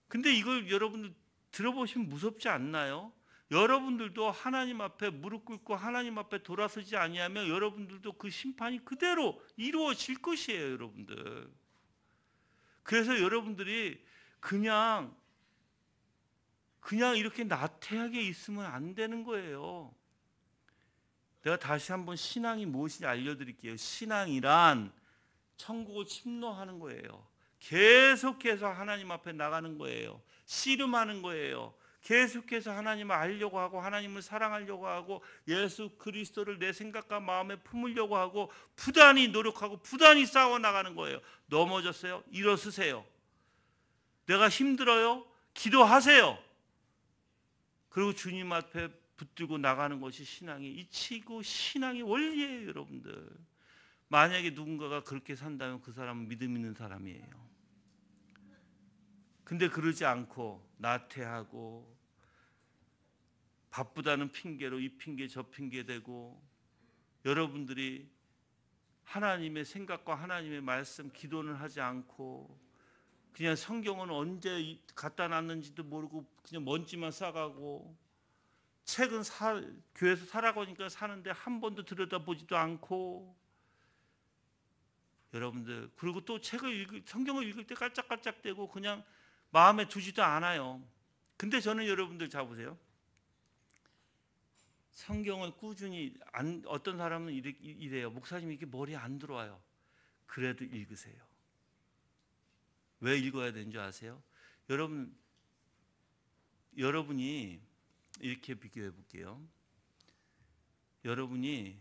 근데 이걸 여러분들 들어보시면 무섭지 않나요? 여러분들도 하나님 앞에 무릎 꿇고 하나님 앞에 돌아서지 아니하면 여러분들도 그 심판이 그대로 이루어질 것이에요, 여러분들. 그래서 여러분들이 그냥 이렇게 나태하게 있으면 안 되는 거예요. 내가 다시 한번 신앙이 무엇인지 알려드릴게요. 신앙이란 천국을 침노하는 거예요. 계속해서 하나님 앞에 나가는 거예요. 씨름하는 거예요. 계속해서 하나님을 알려고 하고 하나님을 사랑하려고 하고 예수 그리스도를 내 생각과 마음에 품으려고 하고 부단히 노력하고 부단히 싸워나가는 거예요. 넘어졌어요? 일어서세요. 내가 힘들어요? 기도하세요. 그리고 주님 앞에 붙들고 나가는 것이 신앙의 이치고 신앙의 원리예요, 여러분들. 만약에 누군가가 그렇게 산다면 그 사람은 믿음 있는 사람이에요. 근데 그러지 않고 나태하고 바쁘다는 핑계로 이 핑계 저 핑계 대고 여러분들이 하나님의 생각과 하나님의 말씀 기도는 하지 않고 그냥 성경은 언제 갖다 놨는지도 모르고 그냥 먼지만 싸가고 책은 교회에서 사라고 하니까 사는데 한 번도 들여다보지도 않고 여러분들 그리고 또 성경을 읽을 때 깔짝깔짝대고 그냥 마음에 두지도 않아요. 근데 저는 여러분들 잘 보세요. 성경을 꾸준히 어떤 사람은 이래요. 목사님 이게 머리에 안 들어와요. 그래도 읽으세요. 왜 읽어야 되는 줄 아세요? 여러분이 이렇게 비교해 볼게요. 여러분이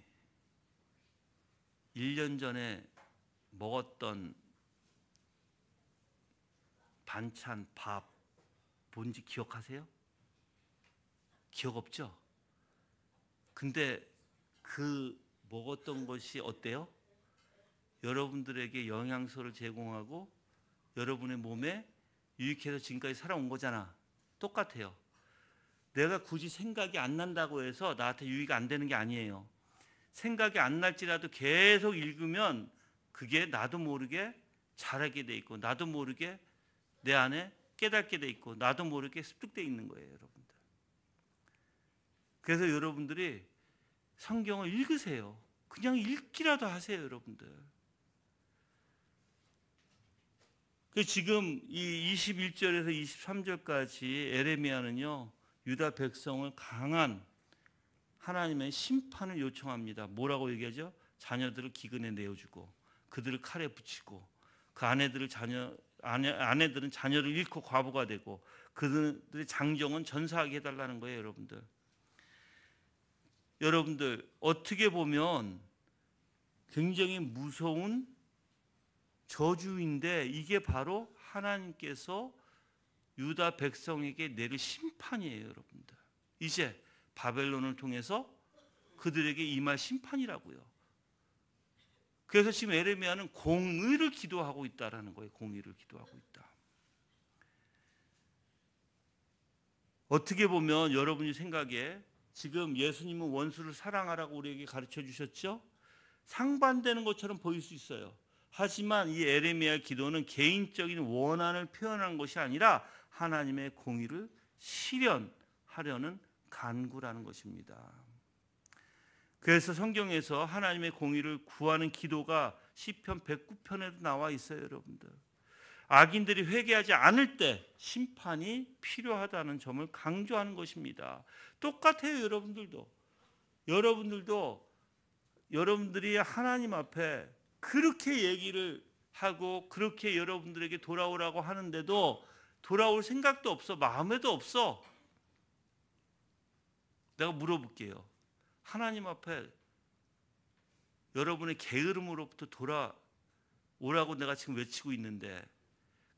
1년 전에 먹었던 반찬, 밥 뭔지 기억하세요? 기억 없죠? 근데 그 먹었던 것이 어때요? 여러분들에게 영양소를 제공하고 여러분의 몸에 유익해서 지금까지 살아온 거잖아. 똑같아요. 내가 굳이 생각이 안 난다고 해서 나한테 유익이 안 되는 게 아니에요. 생각이 안 날지라도 계속 읽으면 그게 나도 모르게 자라게 돼 있고 나도 모르게 내 안에 깨닫게 돼 있고 나도 모르게 습득돼 있는 거예요, 여러분들. 그래서 여러분들이 성경을 읽으세요. 그냥 읽기라도 하세요, 여러분들. 지금 이 21절에서 23절까지 에레미야는요, 유다 백성을 강한 하나님의 심판을 요청합니다. 뭐라고 얘기하죠? 자녀들을 기근에 내어주고 그들을 칼에 붙이고 그 아내들은 자녀를 잃고 과부가 되고 그들의 장정은 전사하게 해달라는 거예요, 여러분들. 여러분들 어떻게 보면 굉장히 무서운 저주인데 이게 바로 하나님께서 유다 백성에게 내릴 심판이에요, 여러분들. 이제 바벨론을 통해서 그들에게 임할 심판이라고요. 그래서 지금 에레미야는 공의를 기도하고 있다라는 거예요. 공의를 기도하고 있다. 어떻게 보면 여러분이 생각에 지금 예수님은 원수를 사랑하라고 우리에게 가르쳐 주셨죠? 상반되는 것처럼 보일 수 있어요. 하지만 이 에레미야의 기도는 개인적인 원한을 표현한 것이 아니라 하나님의 공의를 실현하려는 간구라는 것입니다. 그래서 성경에서 하나님의 공의를 구하는 기도가 시편 109편에도 나와 있어요, 여러분들. 악인들이 회개하지 않을 때 심판이 필요하다는 점을 강조하는 것입니다. 똑같아요, 여러분들도. 여러분들이 하나님 앞에 그렇게 얘기를 하고 그렇게 여러분들에게 돌아오라고 하는데도 돌아올 생각도 없어, 마음에도 없어. 내가 물어볼게요. 하나님 앞에 여러분의 게으름으로부터 돌아오라고 내가 지금 외치고 있는데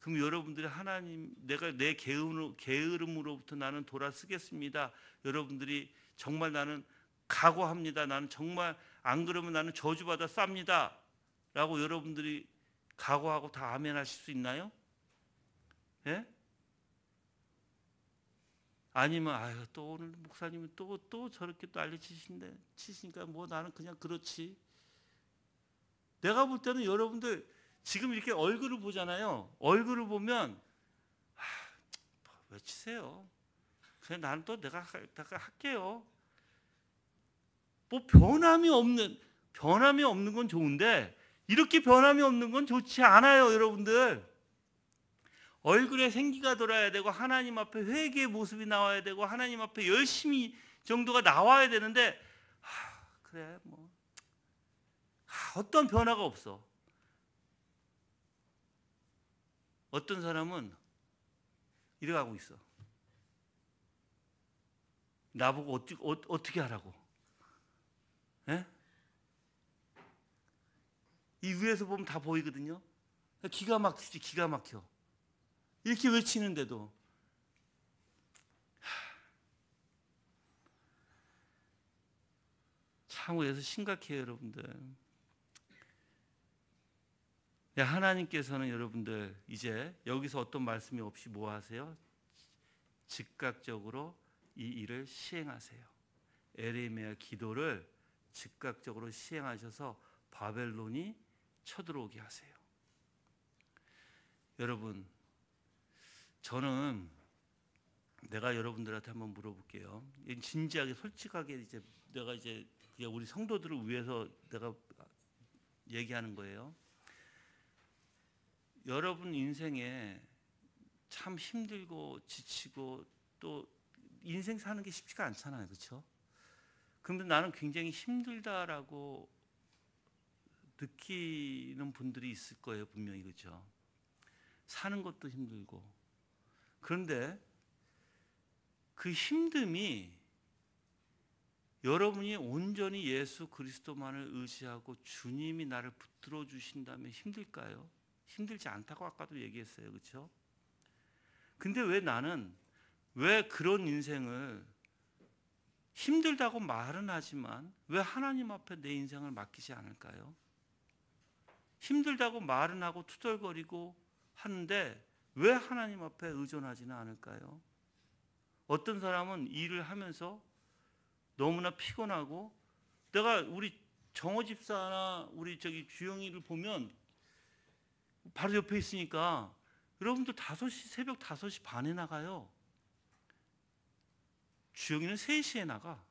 그럼 여러분들이 하나님 내가 내 게으름으로부터 나는 돌아서겠습니다. 여러분들이 정말 나는 각오합니다. 나는 정말 안 그러면 나는 저주받아 쌉니다. 라고 여러분들이 각오하고 다 아멘 하실 수 있나요? 예? 아니면 아유 또 오늘 목사님은 또 저렇게 또 치시니까 뭐 나는 그냥 그렇지. 내가 볼 때는 여러분들 지금 이렇게 얼굴을 보잖아요. 얼굴을 보면 외치세요. 그냥 나는 또 내가 할게요. 뭐 변함이 없는 건 좋은데 이렇게 변함이 없는 건 좋지 않아요, 여러분들. 얼굴에 생기가 돌아야 되고 하나님 앞에 회개의 모습이 나와야 되고 하나님 앞에 열심히 정도가 나와야 되는데 그래 뭐 어떤 변화가 없어. 어떤 사람은 이래가고 있어. 나보고 어떻게 하라고? 예? 이 위에서 보면 다 보이거든요. 기가 막히지, 기가 막혀. 이렇게 외치는데도 참으로서 심각해요, 여러분들. 하나님께서는 여러분들 이제 여기서 어떤 말씀이 없이 뭐 하세요? 즉각적으로 이 일을 시행하세요. 에레미야 기도를 즉각적으로 시행하셔서 바벨론이 쳐들어오게 하세요. 여러분, 저는 내가 여러분들한테 한번 물어볼게요. 진지하게 솔직하게 내가 그냥 우리 성도들을 위해서 내가 얘기하는 거예요. 여러분 인생에 참 힘들고 지치고 또 인생 사는 게 쉽지가 않잖아요, 그렇죠? 그런데 나는 굉장히 힘들다라고 느끼는 분들이 있을 거예요, 분명히, 그렇죠? 사는 것도 힘들고. 그런데 그 힘듦이 여러분이 온전히 예수 그리스도만을 의지하고 주님이 나를 붙들어 주신다면 힘들까요? 힘들지 않다고 아까도 얘기했어요, 그렇죠? 근데 왜 그런 인생을 힘들다고 말은 하지만 왜 하나님 앞에 내 인생을 맡기지 않을까요? 힘들다고 말은 하고 투덜거리고 하는데 왜 하나님 앞에 의존하지는 않을까요? 어떤 사람은 일을 하면서 너무나 피곤하고 내가 우리 정호 집사나 우리 주영이를 보면 바로 옆에 있으니까 여러분들 새벽 5시 반에 나가요. 주영이는 3시에 나가.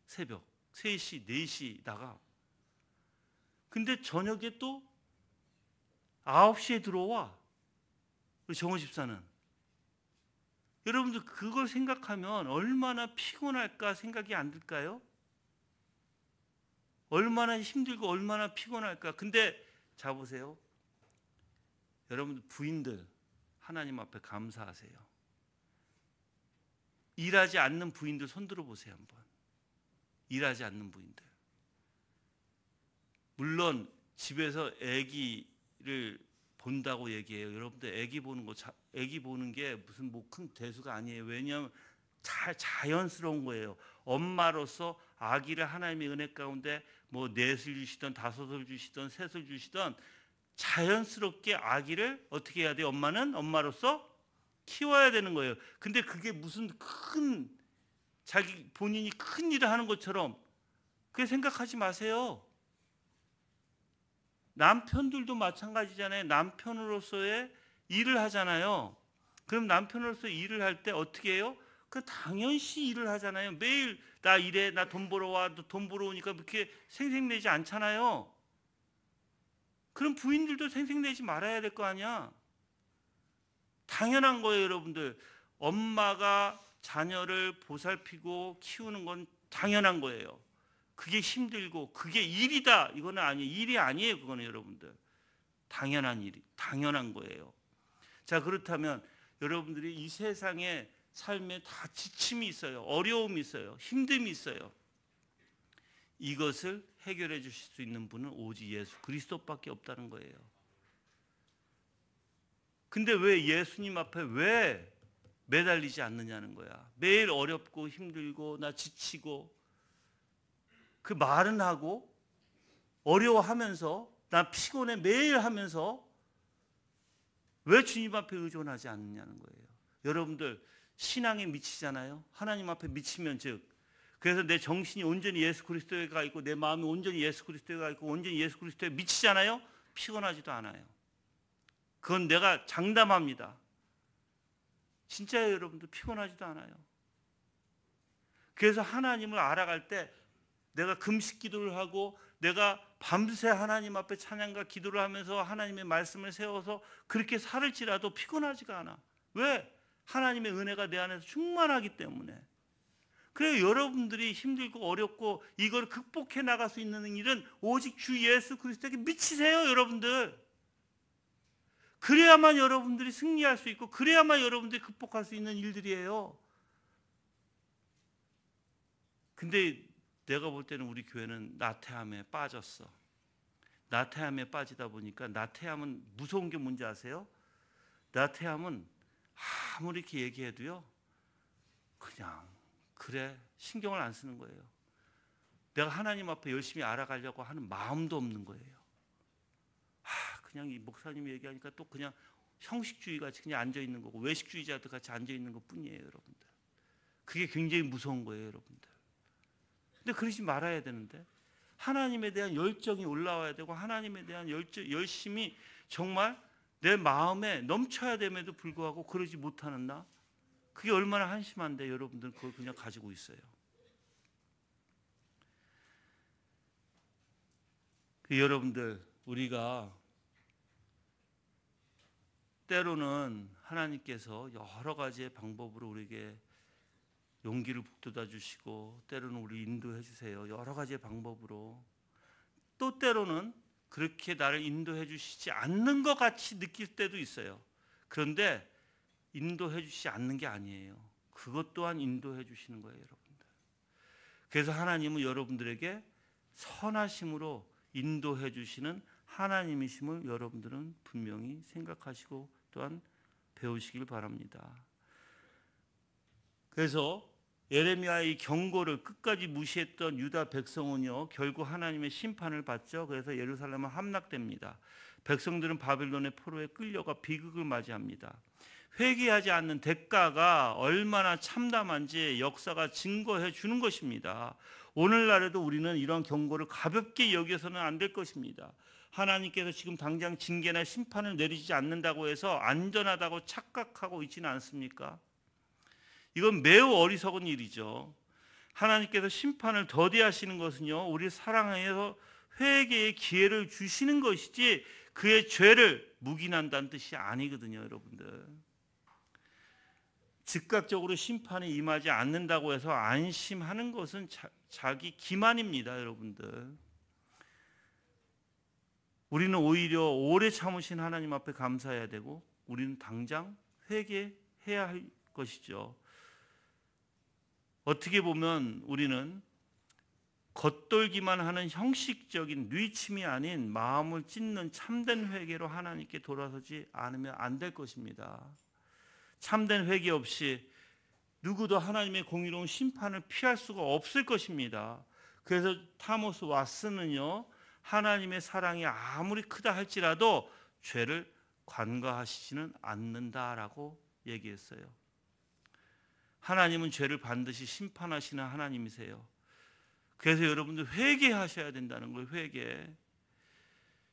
새벽 3시, 4시 나가. 근데 저녁에 또 9시에 들어와. 우리 정호 집사는. 여러분들 그걸 생각하면 얼마나 피곤할까 생각이 안 들까요? 얼마나 힘들고 얼마나 피곤할까. 근데 자 보세요. 여러분들 부인들 하나님 앞에 감사하세요. 일하지 않는 부인들 손 들어보세요 한번. 일하지 않는 부인들. 물론 집에서 아기를 본다고 얘기해요. 여러분들 아기 보는 게 무슨 뭐 큰 대수가 아니에요. 왜냐하면 자연스러운 거예요. 엄마로서 아기를 하나님의 은혜 가운데 뭐 4을 주시던 5을 주시던 3을 주시던 자연스럽게 아기를 어떻게 해야 돼요? 엄마는 엄마로서 키워야 되는 거예요. 근데 그게 무슨 자기 본인이 큰 일을 하는 것처럼 그렇게 생각하지 마세요. 남편들도 마찬가지잖아요. 남편으로서의 일을 하잖아요. 그럼 남편으로서 일을 할 때 어떻게 해요? 당연시 일을 하잖아요. 매일 나 일해, 나 돈 벌어 와, 돈 벌어 오니까 그렇게 생색내지 않잖아요. 그럼 부인들도 생색내지 말아야 될 거 아니야. 당연한 거예요, 여러분들. 엄마가 자녀를 보살피고 키우는 건 당연한 거예요. 그게 힘들고 그게 일이다. 이거는 아니에요. 일이 아니에요. 그거는 여러분들. 당연한 거예요. 자, 그렇다면 여러분들이 이 세상의 삶에 다 지침이 있어요. 어려움이 있어요. 힘듦이 있어요. 이것을 해결해 주실 수 있는 분은 오직 예수 그리스도밖에 없다는 거예요. 근데 왜 예수님 앞에 왜 매달리지 않느냐는 거야. 매일 어렵고 힘들고 나 지치고 그 말은 하고 어려워하면서 나 피곤해 매일 하면서 왜 주님 앞에 의존하지 않느냐는 거예요. 여러분들 신앙에 미치잖아요. 하나님 앞에 미치면 즉 그래서 내 정신이 온전히 예수 그리스도에 가 있고 내 마음이 온전히 예수 그리스도에 가 있고 온전히 예수 그리스도에 미치잖아요. 피곤하지도 않아요. 그건 내가 장담합니다. 진짜요, 여러분들. 피곤하지도 않아요. 그래서 하나님을 알아갈 때 내가 금식 기도를 하고 내가 밤새 하나님 앞에 찬양과 기도를 하면서 하나님의 말씀을 세워서 그렇게 살을지라도 피곤하지가 않아. 왜? 하나님의 은혜가 내 안에서 충만하기 때문에. 그래요. 여러분들이 힘들고 어렵고 이걸 극복해 나갈 수 있는 일은 오직 주 예수 그리스도에게 미치세요, 여러분들. 그래야만 여러분들이 승리할 수 있고 그래야만 여러분들이 극복할 수 있는 일들이에요. 근데 내가 볼 때는 우리 교회는 나태함에 빠졌어. 나태함에 빠지다 보니까, 나태함은 무서운 게 뭔지 아세요? 나태함은 아무리 이렇게 얘기해도요, 그냥 그래 신경을 안 쓰는 거예요. 내가 하나님 앞에 열심히 알아가려고 하는 마음도 없는 거예요. 그냥 이 목사님이 얘기하니까 또 그냥 형식주의 같이 그냥 앉아 있는 거고 외식주의자들 같이 앉아 있는 것 뿐이에요, 여러분들. 그게 굉장히 무서운 거예요, 여러분들. 근데 그러지 말아야 되는데, 하나님에 대한 열정이 올라와야 되고 하나님에 대한 열심이 정말 내 마음에 넘쳐야 됨에도 불구하고 그러지 못하는 나, 그게 얼마나 한심한데 여러분들 그걸 그냥 가지고 있어요. 여러분들, 우리가 때로는 하나님께서 여러 가지의 방법으로 우리에게 용기를 북돋아 주시고 때로는 우리 인도해 주세요. 여러 가지의 방법으로. 또 때로는 그렇게 나를 인도해 주시지 않는 것 같이 느낄 때도 있어요. 그런데 인도해 주시지 않는 게 아니에요. 그것 또한 인도해 주시는 거예요, 여러분들. 그래서 하나님은 여러분들에게 선하심으로 인도해 주시는 하나님이심을 여러분들은 분명히 생각하시고 또한 배우시길 바랍니다. 그래서 예레미야의 경고를 끝까지 무시했던 유다 백성은요, 결국 하나님의 심판을 받죠. 그래서 예루살렘은 함락됩니다. 백성들은 바빌론의 포로에 끌려가 비극을 맞이합니다. 회개하지 않는 대가가 얼마나 참담한지 역사가 증거해 주는 것입니다. 오늘날에도 우리는 이런 경고를 가볍게 여겨서는 안 될 것입니다. 하나님께서 지금 당장 징계나 심판을 내리지 않는다고 해서 안전하다고 착각하고 있지는 않습니까? 이건 매우 어리석은 일이죠. 하나님께서 심판을 더디하시는 것은요, 우리 사랑해서 회개의 기회를 주시는 것이지 그의 죄를 묵인한다는 뜻이 아니거든요, 여러분들. 즉각적으로 심판이 임하지 않는다고 해서 안심하는 것은 자기 기만입니다, 여러분들. 우리는 오히려 오래 참으신 하나님 앞에 감사해야 되고 우리는 당장 회개해야 할 것이죠. 어떻게 보면 우리는 겉돌기만 하는 형식적인 뉘침이 아닌 마음을 찢는 참된 회개로 하나님께 돌아서지 않으면 안 될 것입니다. 참된 회개 없이 누구도 하나님의 공의로운 심판을 피할 수가 없을 것입니다. 그래서 타모스 왓슨은요, 하나님의 사랑이 아무리 크다 할지라도 죄를 관과하시지는 않는다라고 얘기했어요. 하나님은 죄를 반드시 심판하시는 하나님이세요. 그래서 여러분들 회개하셔야 된다는 거예요. 회개.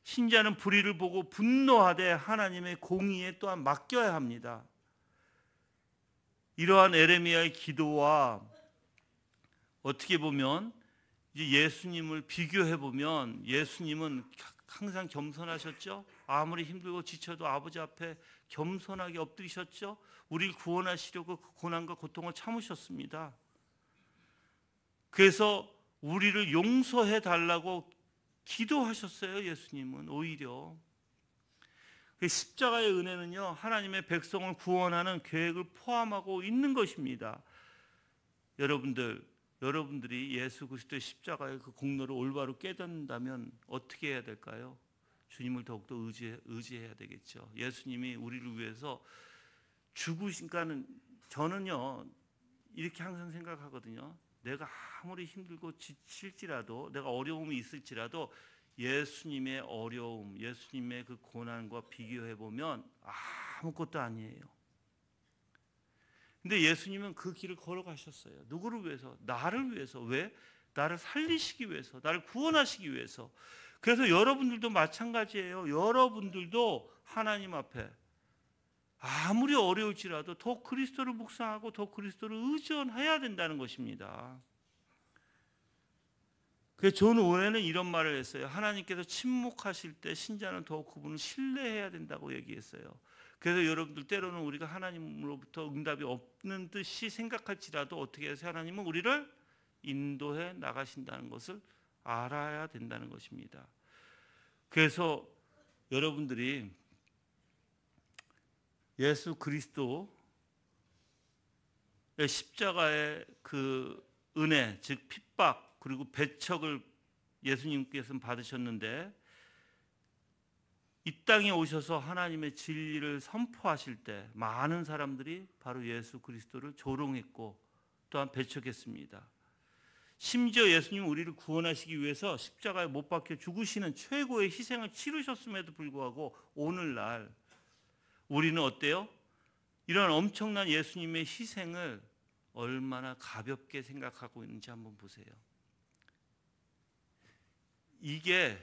신자는 불의를 보고 분노하되 하나님의 공의에 또한 맡겨야 합니다. 이러한 에레미야의 기도와 어떻게 보면 이제 예수님을 비교해 보면, 예수님은 항상 겸손하셨죠. 아무리 힘들고 지쳐도 아버지 앞에 겸손하게 엎드리셨죠. 우리를 구원하시려고 그 고난과 고통을 참으셨습니다. 그래서 우리를 용서해 달라고 기도하셨어요. 예수님은 오히려. 십자가의 은혜는요, 하나님의 백성을 구원하는 계획을 포함하고 있는 것입니다. 여러분들이 예수 그리스도의 십자가의 그 공로를 올바로 깨닫는다면 어떻게 해야 될까요? 주님을 더욱더 의지해야 되겠죠. 예수님이 우리를 위해서 죽으신가는, 저는요 이렇게 항상 생각하거든요. 내가 아무리 힘들고 지칠지라도, 내가 어려움이 있을지라도 예수님의 어려움, 예수님의 그 고난과 비교해 보면 아무것도 아니에요. 근데 예수님은 그 길을 걸어가셨어요. 누구를 위해서? 나를 위해서. 왜? 나를 살리시기 위해서, 나를 구원하시기 위해서. 그래서 여러분들도 마찬가지예요. 여러분들도 하나님 앞에 아무리 어려울지라도 더 그리스도를 묵상하고 더 그리스도를 의존해야 된다는 것입니다. 그래서 존 오웬은 이런 말을 했어요. 하나님께서 침묵하실 때 신자는 더욱 그분을 신뢰해야 된다고 얘기했어요. 그래서 여러분들 때로는 우리가 하나님으로부터 응답이 없는 듯이 생각할지라도 어떻게 해서 하나님은 우리를 인도해 나가신다는 것을 알아야 된다는 것입니다. 그래서 여러분들이 예수 그리스도의 십자가의 그 은혜, 즉 핍박 그리고 배척을 예수님께서는 받으셨는데 이 땅에 오셔서 하나님의 진리를 선포하실 때 많은 사람들이 바로 예수 그리스도를 조롱했고 또한 배척했습니다. 심지어 예수님은 우리를 구원하시기 위해서 십자가에 못 박혀 죽으시는 최고의 희생을 치르셨음에도 불구하고 오늘날 우리는 어때요? 이런 엄청난 예수님의 희생을 얼마나 가볍게 생각하고 있는지 한번 보세요. 이게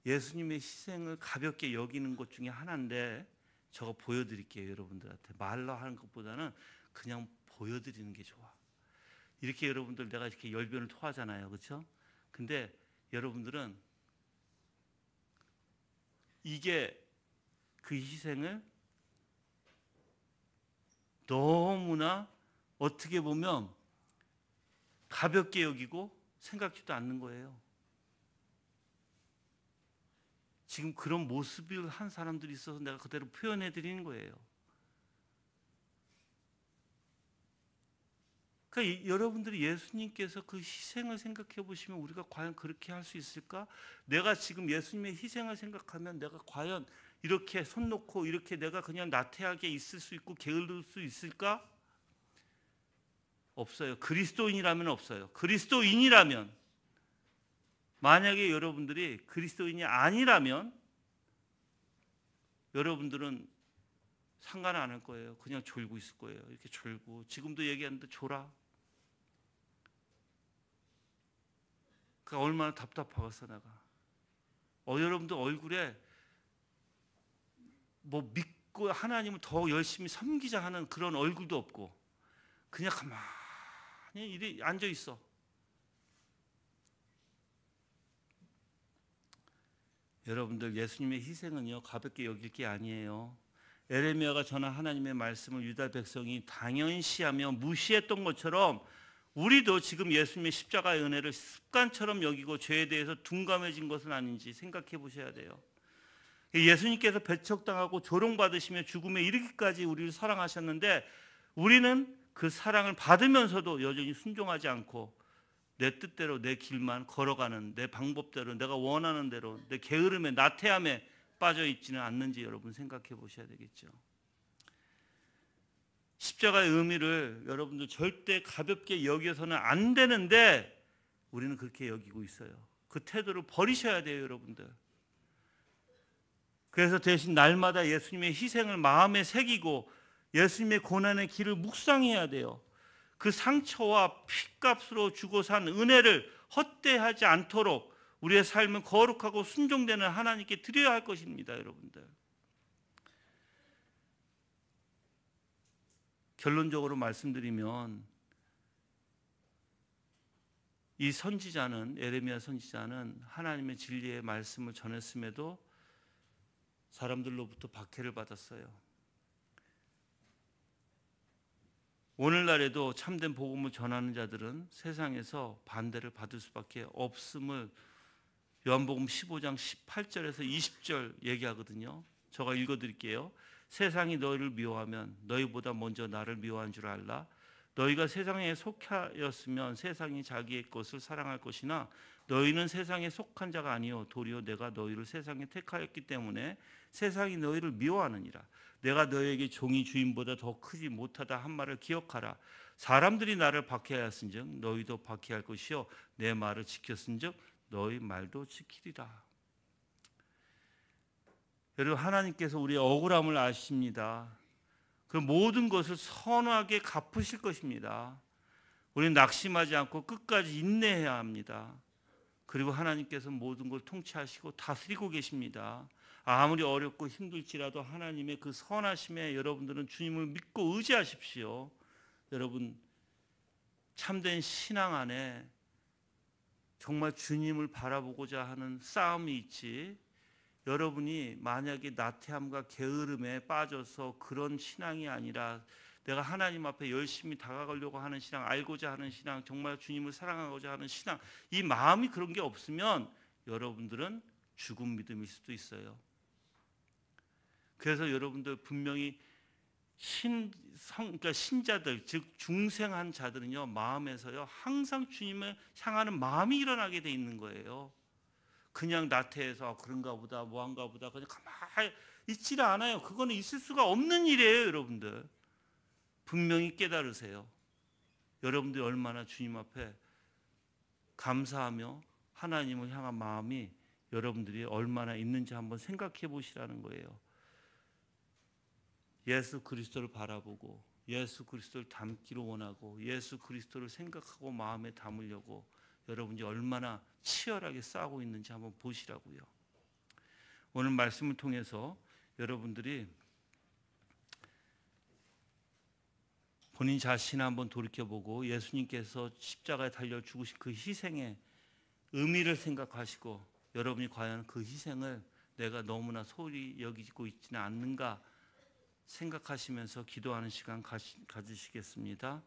예수님의 희생을 가볍게 여기는 것 중에 하나인데 저거 보여드릴게요. 여러분들한테 말로 하는 것보다는 그냥 보여드리는 게 좋아. 이렇게 여러분들 내가 이렇게 열변을 토하잖아요. 그렇죠? 근데 여러분들은 이게 그 희생을 너무나 어떻게 보면 가볍게 여기고 생각지도 않는 거예요. 지금 그런 모습을 한 사람들이 있어서 내가 그대로 표현해 드리는 거예요. 그러니까 여러분들이 예수님께서 그 희생을 생각해 보시면 우리가 과연 그렇게 할 수 있을까? 내가 지금 예수님의 희생을 생각하면 내가 과연 이렇게 손 놓고 이렇게 내가 그냥 나태하게 있을 수 있고 게을릴 수 있을까? 없어요. 그리스도인이라면 없어요. 그리스도인이라면, 만약에 여러분들이 그리스도인이 아니라면 여러분들은 상관 안 할 거예요. 그냥 졸고 있을 거예요. 이렇게 졸고, 지금도 얘기하는데 졸아. 그러니까 얼마나 답답하겠어 내가. 여러분들 얼굴에 뭐 믿고 하나님을 더 열심히 섬기자 하는 그런 얼굴도 없고 그냥 가만히 이리 앉아 있어. 여러분들 예수님의 희생은요 가볍게 여길 게 아니에요. 에레미야가 전한 하나님의 말씀을 유다 백성이 당연시하며 무시했던 것처럼 우리도 지금 예수님의 십자가의 은혜를 습관처럼 여기고 죄에 대해서 둔감해진 것은 아닌지 생각해 보셔야 돼요. 예수님께서 배척당하고 조롱받으시며 죽음에 이르기까지 우리를 사랑하셨는데 우리는 그 사랑을 받으면서도 여전히 순종하지 않고 내 뜻대로 내 길만 걸어가는, 내 방법대로 내가 원하는 대로 내 게으름에 나태함에 빠져 있지는 않는지 여러분 생각해 보셔야 되겠죠. 십자가의 의미를 여러분들 절대 가볍게 여겨서는 안 되는데 우리는 그렇게 여기고 있어요. 그 태도를 버리셔야 돼요, 여러분들. 그래서 대신 날마다 예수님의 희생을 마음에 새기고 예수님의 고난의 길을 묵상해야 돼요. 그 상처와 피값으로 주고 산 은혜를 헛되하지 않도록 우리의 삶은 거룩하고 순종되는 하나님께 드려야 할 것입니다, 여러분들. 결론적으로 말씀드리면 이 선지자는, 에레미야 선지자는 하나님의 진리의 말씀을 전했음에도 사람들로부터 박해를 받았어요. 오늘날에도 참된 복음을 전하는 자들은 세상에서 반대를 받을 수밖에 없음을 요한복음 15장 18절에서 20절 얘기하거든요. 제가 읽어드릴게요. 세상이 너희를 미워하면 너희보다 먼저 나를 미워한 줄 알라. 너희가 세상에 속하였으면 세상이 자기의 것을 사랑할 것이나 너희는 세상에 속한 자가 아니요 도리어 내가 너희를 세상에 택하였기 때문에 세상이 너희를 미워하느니라. 내가 너희에게 종이 주인보다 더 크지 못하다 한 말을 기억하라. 사람들이 나를 박해하였은즉 너희도 박해할 것이요 내 말을 지켰은즉 너희 말도 지키리라. 여러분, 하나님께서 우리의 억울함을 아십니다. 그 모든 것을 선하게 갚으실 것입니다. 우리는 낙심하지 않고 끝까지 인내해야 합니다. 그리고 하나님께서 모든 걸 통치하시고 다스리고 계십니다. 아무리 어렵고 힘들지라도 하나님의 그 선하심에 여러분들은 주님을 믿고 의지하십시오. 여러분, 참된 신앙 안에 정말 주님을 바라보고자 하는 싸움이 있지, 여러분이 만약에 나태함과 게으름에 빠져서 그런 신앙이 아니라 내가 하나님 앞에 열심히 다가가려고 하는 신앙, 알고자 하는 신앙, 정말 주님을 사랑하고자 하는 신앙, 이 마음이 그런 게 없으면 여러분들은 죽은 믿음일 수도 있어요. 그래서 여러분들 분명히 그러니까 신자들, 즉 중생한 자들은요, 마음에서요 항상 주님을 향하는 마음이 일어나게 돼 있는 거예요. 그냥 나태해서 그런가 보다, 뭐한가 보다, 그냥 가만히 있지를 않아요. 그거는 있을 수가 없는 일이에요. 여러분들 분명히 깨달으세요. 여러분들이 얼마나 주님 앞에 감사하며 하나님을 향한 마음이 여러분들이 얼마나 있는지 한번 생각해 보시라는 거예요. 예수 그리스도를 바라보고 예수 그리스도를 닮기를 원하고 예수 그리스도를 생각하고 마음에 담으려고 여러분이 얼마나 치열하게 싸우고 있는지 한번 보시라고요. 오늘 말씀을 통해서 여러분들이 본인 자신을 한번 돌이켜보고 예수님께서 십자가에 달려 죽으신 그 희생의 의미를 생각하시고 여러분이 과연 그 희생을 내가 너무나 소홀히 여기고 있지는 않는가 생각하시면서 기도하는 시간 가지시겠습니다.